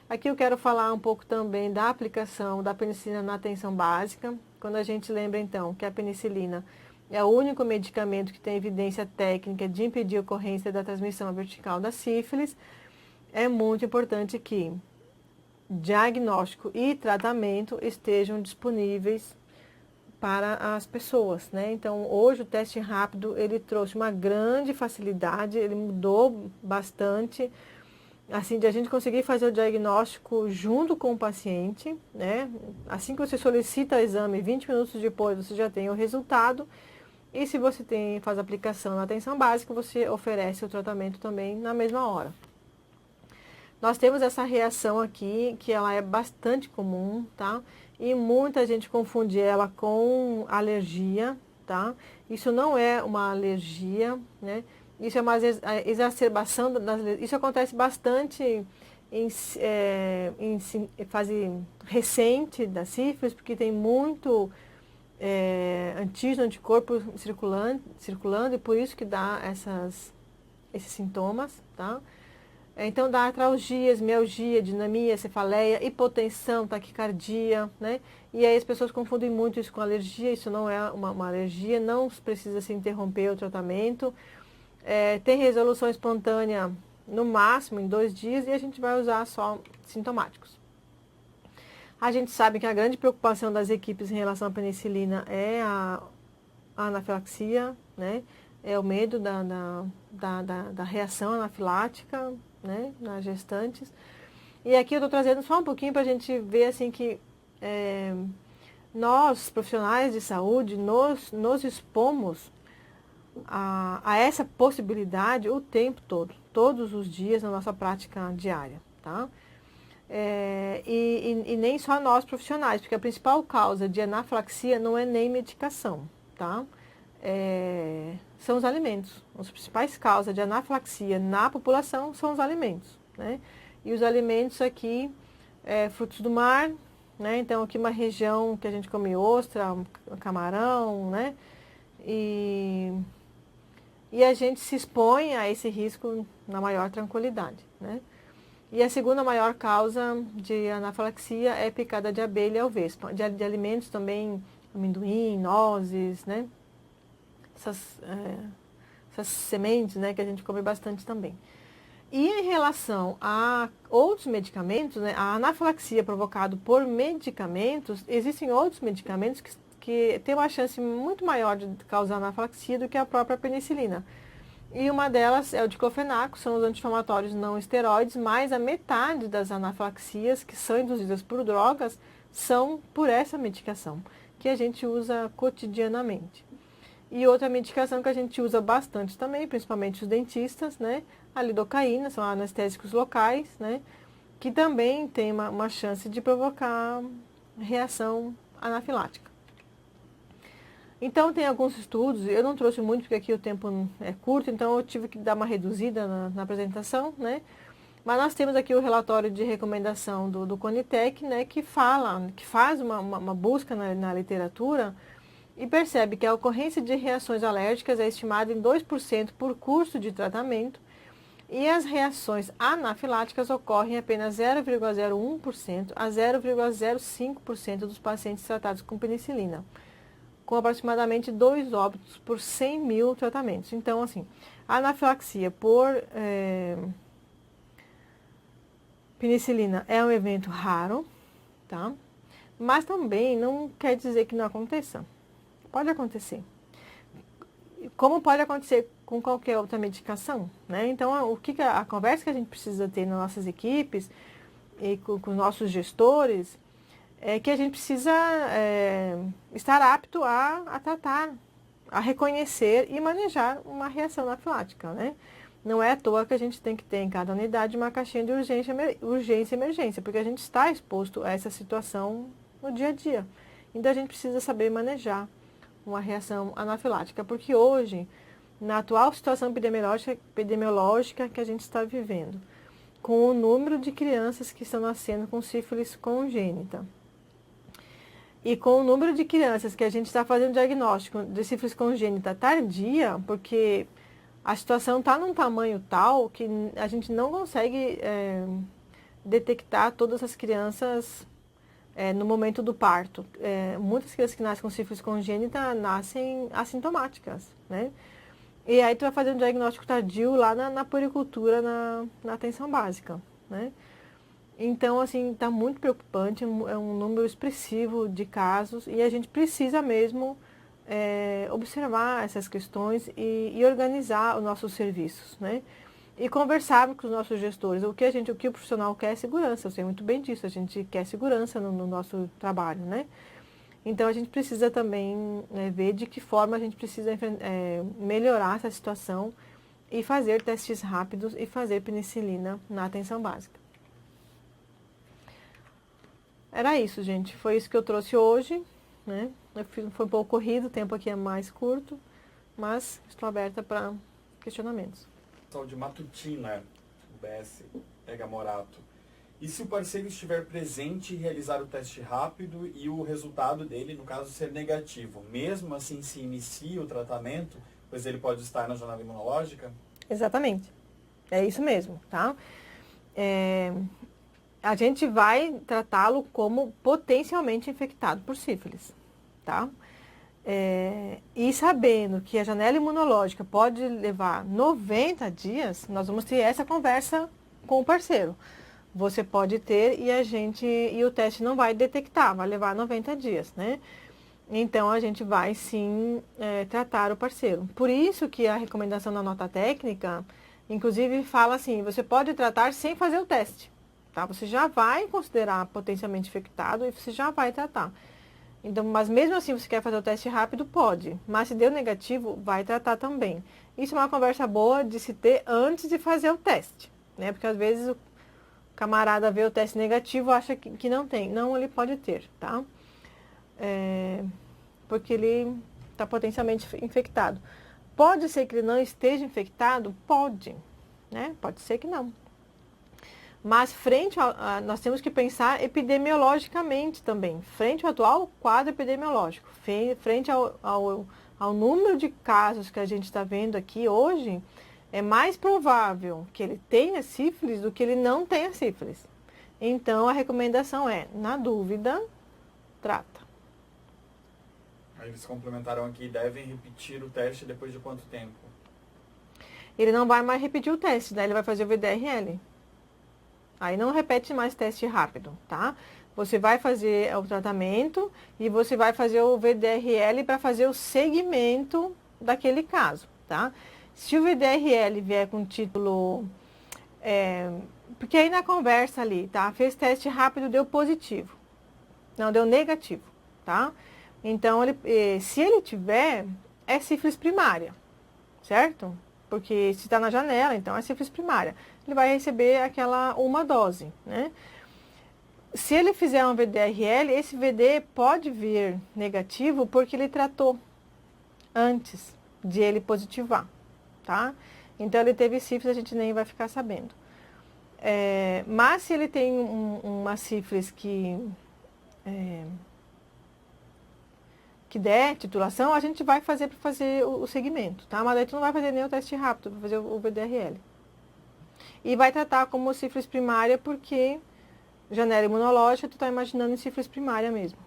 Aqui eu quero falar um pouco também da aplicação da penicilina na atenção básica. Quando a gente lembra, então, que a penicilina é o único medicamento que tem evidência técnica de impedir a ocorrência da transmissão vertical da sífilis, é muito importante que diagnóstico e tratamento estejam disponíveis para as pessoas, né? Então, hoje o teste rápido, ele trouxe uma grande facilidade, ele mudou bastante, assim, de a gente conseguir fazer o diagnóstico junto com o paciente, né? Assim que você solicita o exame, 20 minutos depois você já tem o resultado, E se você faz aplicação na atenção básica, você oferece o tratamento também na mesma hora. Nós temos essa reação aqui, que ela é bastante comum, tá? E muita gente confunde ela com alergia, tá? Isso não é uma alergia, né? Isso é uma exacerbação das... Isso acontece bastante em fase recente da sífilis, porque tem muito antígeno, anticorpo circulando, e por isso que dá esses sintomas, tá? Então dá artralgias, mialgia, dinamia, cefaleia, hipotensão, taquicardia, né? E aí as pessoas confundem muito isso com alergia, isso não é uma alergia, não precisa se interromper o tratamento. Tem resolução espontânea no máximo em 2 dias e a gente vai usar só sintomáticos. A gente sabe que a grande preocupação das equipes em relação à penicilina é a anafilaxia, né? É o medo da reação anafilática, né, nas gestantes. E aqui eu estou trazendo só um pouquinho para a gente ver assim que nós, profissionais de saúde, nos expomos a essa possibilidade o tempo todo, todos os dias na nossa prática diária, tá? E nem só nós profissionais, porque a principal causa de anafilaxia não é nem medicação, tá? São os alimentos. As principais causas de anafilaxia na população são os alimentos, né? E os alimentos aqui, frutos do mar, né? Então aqui uma região que a gente come ostra, camarão, né? E a gente se expõe a esse risco na maior tranquilidade, né? E a segunda maior causa de anafilaxia é picada de abelha ou vespa. De alimentos também, amendoim, nozes, né? Essas sementes, né, que a gente come bastante também. E em relação a outros medicamentos, né, a anafilaxia provocada por medicamentos, existem outros medicamentos que têm uma chance muito maior de causar anafilaxia do que a própria penicilina. E uma delas é o diclofenaco, são os anti-inflamatórios não esteroides, mas a metade das anafilaxias que são induzidas por drogas são por essa medicação, que a gente usa cotidianamente. E outra medicação que a gente usa bastante também, principalmente os dentistas, né? A lidocaína, são anestésicos locais, né? Que também tem uma chance de provocar reação anafilática. Então tem alguns estudos, eu não trouxe muito porque aqui o tempo é curto, então eu tive que dar uma reduzida na apresentação, né? Mas nós temos aqui o relatório de recomendação do Conitec, né? Que faz uma busca na literatura e percebe que a ocorrência de reações alérgicas é estimada em 2% por curso de tratamento e as reações anafiláticas ocorrem em apenas 0,01% a 0,05% dos pacientes tratados com penicilina, com aproximadamente 2 óbitos por 100 mil tratamentos. Então, assim, a anafilaxia por penicilina é um evento raro, tá? Mas também não quer dizer que não aconteça. Pode acontecer. Como pode acontecer com qualquer outra medicação, né? Então, a conversa que a gente precisa ter nas nossas equipes e com os nossos gestores é que a gente precisa estar apto a tratar, a reconhecer e manejar uma reação anafilática, né? Não é à toa que a gente tem que ter em cada unidade uma caixinha de urgência e emergência, porque a gente está exposto a essa situação no dia a dia. Então, a gente precisa saber manejar uma reação anafilática, porque hoje, na atual situação epidemiológica que a gente está vivendo, com o número de crianças que estão nascendo com sífilis congênita, e com o número de crianças que a gente está fazendo diagnóstico de sífilis congênita tardia, porque a situação está num tamanho tal que a gente não consegue detectar todas as crianças no momento do parto. Muitas crianças que nascem com sífilis congênita nascem assintomáticas, né? E aí tu vai fazer um diagnóstico tardio lá na puericultura, na atenção básica, né? Então, assim, está muito preocupante, é um número expressivo de casos e a gente precisa mesmo observar essas questões e organizar os nossos serviços, né? E conversar com os nossos gestores. O que o profissional quer é segurança, eu sei muito bem disso, a gente quer segurança no nosso trabalho, né? Então, a gente precisa também, né, ver de que forma a gente precisa melhorar essa situação e fazer testes rápidos e fazer penicilina na atenção básica. Era isso, gente. Foi isso que eu trouxe hoje, né? Foi um pouco corrido, o tempo aqui é mais curto, mas estou aberta para questionamentos. Saúde matutina, UBS, Pega Morato. E se o parceiro estiver presente e realizar o teste rápido e o resultado dele, no caso, ser negativo, mesmo assim se inicia o tratamento, pois ele pode estar na janela imunológica? Exatamente. É isso mesmo, tá? A gente vai tratá-lo como potencialmente infectado por sífilis, tá? E sabendo que a janela imunológica pode levar 90 dias, nós vamos ter essa conversa com o parceiro. Você pode ter e o teste não vai detectar, vai levar 90 dias, né? Então, a gente vai sim tratar o parceiro. Por isso que a recomendação da nota técnica, inclusive, fala assim, você pode tratar sem fazer o teste, tá? Você já vai considerar potencialmente infectado e você já vai tratar. Então, mas mesmo assim, você quer fazer o teste rápido, pode. Mas se deu negativo, vai tratar também. Isso é uma conversa boa de se ter antes de fazer o teste, né? Porque às vezes o camarada vê o teste negativo e acha que não tem. Não, ele pode ter, tá? Porque ele está potencialmente infectado. Pode ser que ele não esteja infectado? Pode, né? Pode ser que não. Mas nós temos que pensar epidemiologicamente também, frente ao atual quadro epidemiológico, frente ao número de casos que a gente está vendo aqui hoje, é mais provável que ele tenha sífilis do que ele não tenha sífilis. Então, a recomendação é, na dúvida, trata. Aí eles complementaram aqui, devem repetir o teste depois de quanto tempo? Ele não vai mais repetir o teste, daí ele vai fazer o VDRL. Aí não repete mais teste rápido, tá? Você vai fazer o tratamento e você vai fazer o VDRL para fazer o segmento daquele caso, tá? Se o VDRL vier com título... porque aí na conversa ali, tá? Fez teste rápido, deu positivo. Não, deu negativo, tá? Então, se ele tiver, é sífilis primária, certo? Porque se está na janela, então é sífilis primária. Ele vai receber uma dose, né? Se ele fizer um VDRL, esse VD pode vir negativo porque ele tratou antes de ele positivar, tá? Então, ele teve sífilis, a gente nem vai ficar sabendo. Mas se ele tem uma sífilis que der titulação, a gente vai fazer para fazer o segmento, tá? Mas aí tu não vai fazer nem o teste rápido, vai fazer o VDRL. E vai tratar como sífilis primária, porque janela imunológica, tu tá imaginando em sífilis primária mesmo.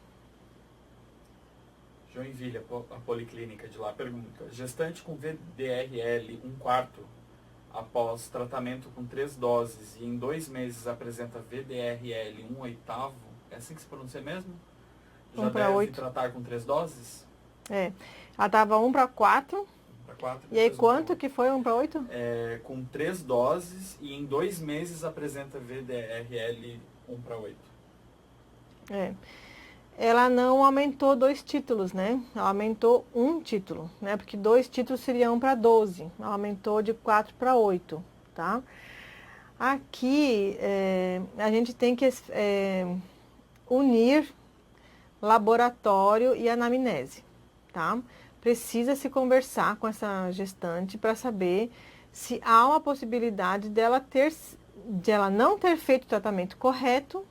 Joinville, a policlínica de lá, pergunta, gestante com VDRL 1/4 após tratamento com 3 doses e em 2 meses apresenta VDRL 1/8, é assim que se pronuncia mesmo? Já deve tratar com 3 doses? Ela estava 1/4. E aí quanto que foi 1/8? Com 3 doses e em 2 meses apresenta VDRL 1/8. Ela não aumentou 2 títulos, né? Ela aumentou 1 título, né? Porque 2 títulos seriam 1/12. Ela aumentou de 4 para 8, tá? Aqui, a gente tem que unir laboratório e anamnese, tá? Precisa se conversar com essa gestante para saber se há uma possibilidade de ela não ter feito o tratamento correto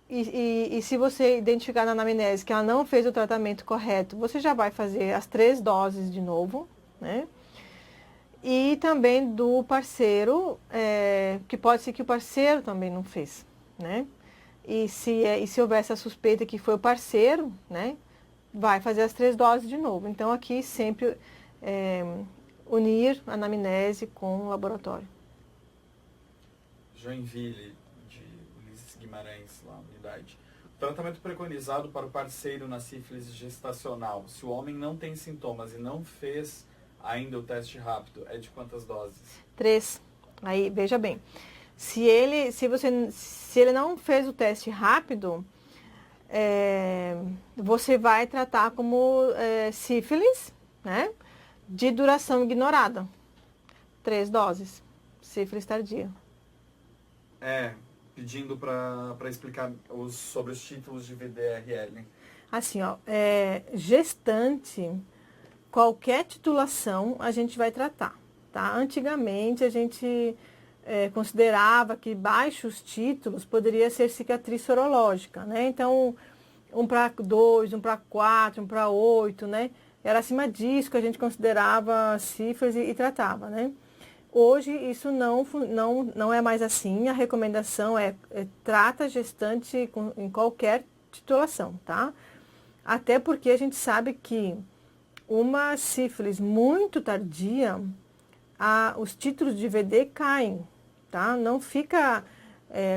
e se você identificar na anamnese que ela não fez o tratamento correto, você já vai fazer as 3 doses de novo, né? E também do parceiro, que pode ser que o parceiro também não fez, né? E se houver essa suspeita que foi o parceiro, né? Vai fazer as 3 doses de novo. Então, aqui sempre unir a anamnese com o laboratório. Joinville, de Ulisses Guimarães, lá, unidade. O tratamento preconizado para o parceiro na sífilis gestacional, se o homem não tem sintomas e não fez ainda o teste rápido, é de quantas doses? 3. Aí, veja bem. Se ele não fez o teste rápido, você vai tratar como sífilis, né? De duração ignorada. 3 doses. Sífilis tardia. Pedindo para explicar sobre os títulos de VDRL. Assim, ó, gestante, qualquer titulação a gente vai tratar, tá? Antigamente a gente considerava que baixos títulos poderia ser cicatriz sorológica, né? Então, 1 para 2, 1 para 4, 1 para 8, né? Era acima disso que a gente considerava sífilis e tratava, né? Hoje isso não é mais assim, a recomendação trata gestante em qualquer titulação, tá? Até porque a gente sabe que uma sífilis muito tardia, os títulos de VD caem, tá? Não fica...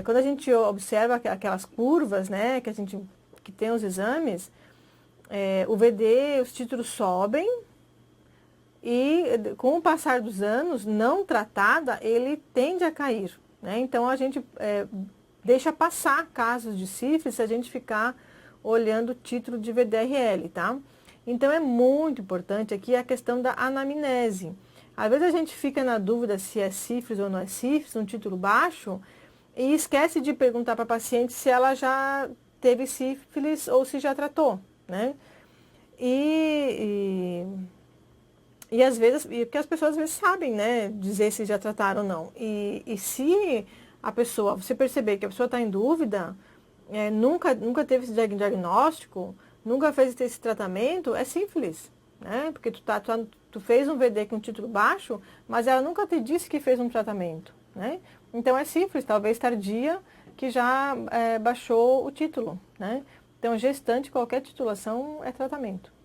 quando a gente observa aquelas curvas, né, que tem os exames, o VD, os títulos sobem e com o passar dos anos, não tratada, ele tende a cair, né? Então a gente deixa passar casos de sífilis se a gente ficar olhando o título de VDRL, tá? Então é muito importante aqui a questão da anamnese. Às vezes a gente fica na dúvida se é sífilis ou não é sífilis, um título baixo, e esquece de perguntar para a paciente se ela já teve sífilis ou se já tratou, né? E às vezes, porque as pessoas às vezes sabem, né, dizer se já trataram ou não. E se a pessoa, você perceber que a pessoa está em dúvida, nunca teve esse diagnóstico, nunca fez esse tratamento, é sífilis, né? Porque tu fez um VD com título baixo, mas ela nunca te disse que fez um tratamento, né? Então é sífilis, talvez tardia, que já baixou o título, né? Então gestante, qualquer titulação é tratamento.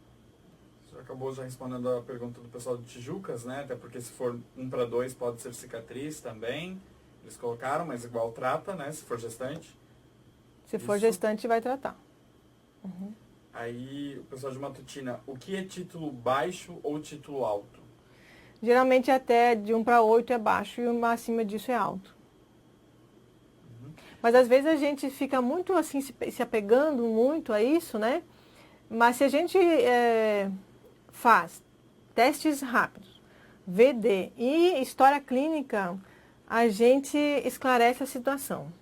Você acabou já respondendo a pergunta do pessoal de Tijucas, né? Até porque se for 1 para 2 pode ser cicatriz também. Eles colocaram, mas igual trata, né? Se for gestante. Se for gestante, vai tratar. Uhum. Aí, o pessoal de Matutina, o que é título baixo ou título alto? Geralmente até de 1 para 8 é baixo e acima disso é alto. Uhum. Mas às vezes a gente fica muito assim, se apegando muito a isso, né? Mas se a gente faz testes rápidos, VD e história clínica, a gente esclarece a situação.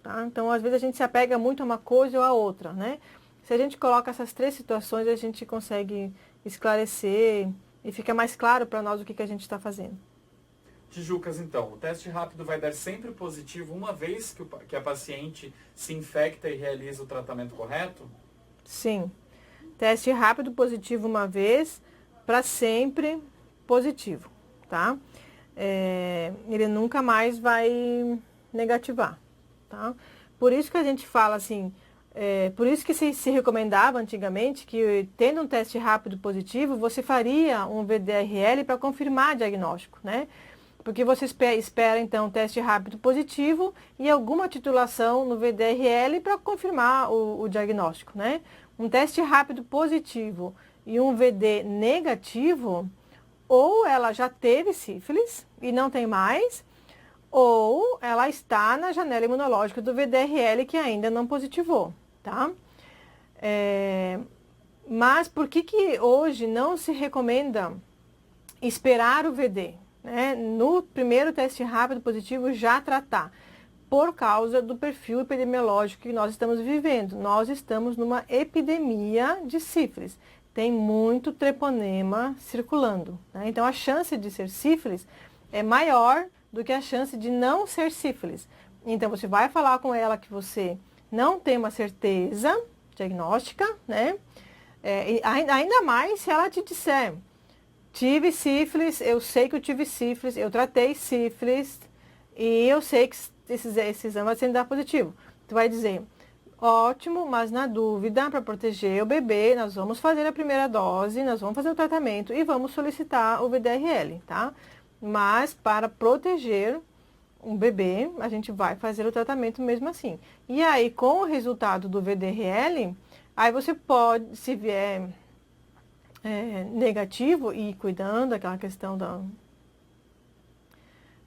Tá? Então, às vezes a gente se apega muito a uma coisa ou a outra, né? Se a gente coloca essas 3 situações, a gente consegue esclarecer e fica mais claro para nós o que a gente está fazendo. Tijucas, então, o teste rápido vai dar sempre positivo uma vez que a paciente se infecta e realiza o tratamento correto? Sim. Teste rápido positivo uma vez, para sempre positivo, tá? Ele nunca mais vai negativar, tá? Por isso que a gente fala assim, por isso que se recomendava antigamente que tendo um teste rápido positivo, você faria um VDRL para confirmar diagnóstico, né? Porque você espera então um teste rápido positivo e alguma titulação no VDRL para confirmar o diagnóstico, né? Um teste rápido positivo e um VD negativo, ou ela já teve sífilis e não tem mais, ou ela está na janela imunológica do VDRL que ainda não positivou, tá? Mas por que hoje não se recomenda esperar o VD, né? No primeiro teste rápido positivo já tratar? Por causa do perfil epidemiológico que nós estamos vivendo. Nós estamos numa epidemia de sífilis. Tem muito treponema circulando, né? Então, a chance de ser sífilis é maior do que a chance de não ser sífilis. Então, você vai falar com ela que você não tem uma certeza diagnóstica, né? Ainda mais se ela te disser, tive sífilis, eu sei que eu tive sífilis, eu tratei sífilis e eu sei que esse exame vai ser dar positivo. Tu vai dizer, ótimo, mas na dúvida, para proteger o bebê, nós vamos fazer a primeira dose, nós vamos fazer o tratamento e vamos solicitar o VDRL, tá? Mas para proteger um bebê, a gente vai fazer o tratamento mesmo assim. E aí, com o resultado do VDRL, aí você pode, se vier negativo, e cuidando daquela questão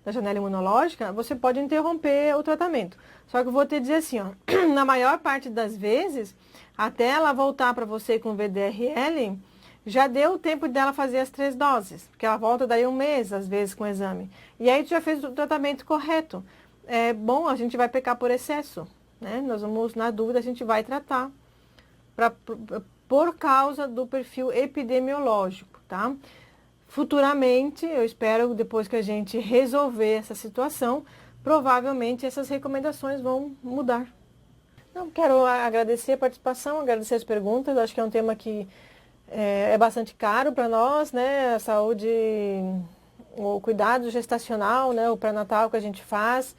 da janela imunológica, você pode interromper o tratamento. Só que eu vou te dizer assim, ó, na maior parte das vezes, até ela voltar para você com VDRL, já deu o tempo dela fazer as 3 doses, porque ela volta daí 1 mês, às vezes, com o exame. E aí tu já fez o tratamento correto. É bom, a gente vai pecar por excesso, né? Nós vamos, na dúvida, a gente vai tratar por causa do perfil epidemiológico, tá? Futuramente, eu espero, depois que a gente resolver essa situação, provavelmente essas recomendações vão mudar. Então, quero agradecer a participação, agradecer as perguntas. Acho que é um tema que é bastante caro para nós, né? A saúde, o cuidado gestacional, né? O pré-natal que a gente faz.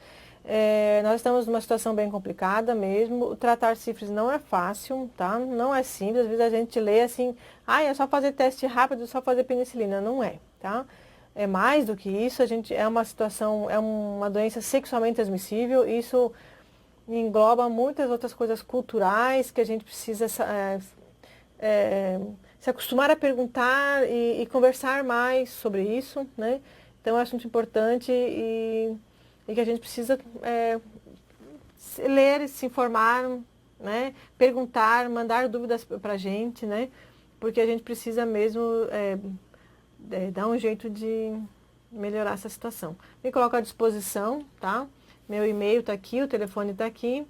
Nós estamos numa situação bem complicada mesmo. Tratar sífilis não é fácil, tá? Não é simples. Às vezes a gente lê assim, é só fazer teste rápido, só fazer penicilina. Não é, tá? É mais do que isso. É uma situação, é uma doença sexualmente transmissível. Isso engloba muitas outras coisas culturais que a gente precisa se acostumar a perguntar e conversar mais sobre isso, né? Então é um assunto importante e que a gente precisa ler, se informar, né? Perguntar, mandar dúvidas para a gente, né? Porque a gente precisa mesmo dar um jeito de melhorar essa situação. Me coloco à disposição, tá? Meu e-mail está aqui, o telefone está aqui.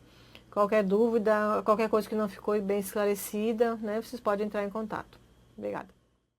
Qualquer dúvida, qualquer coisa que não ficou bem esclarecida, né? Vocês podem entrar em contato. Obrigada.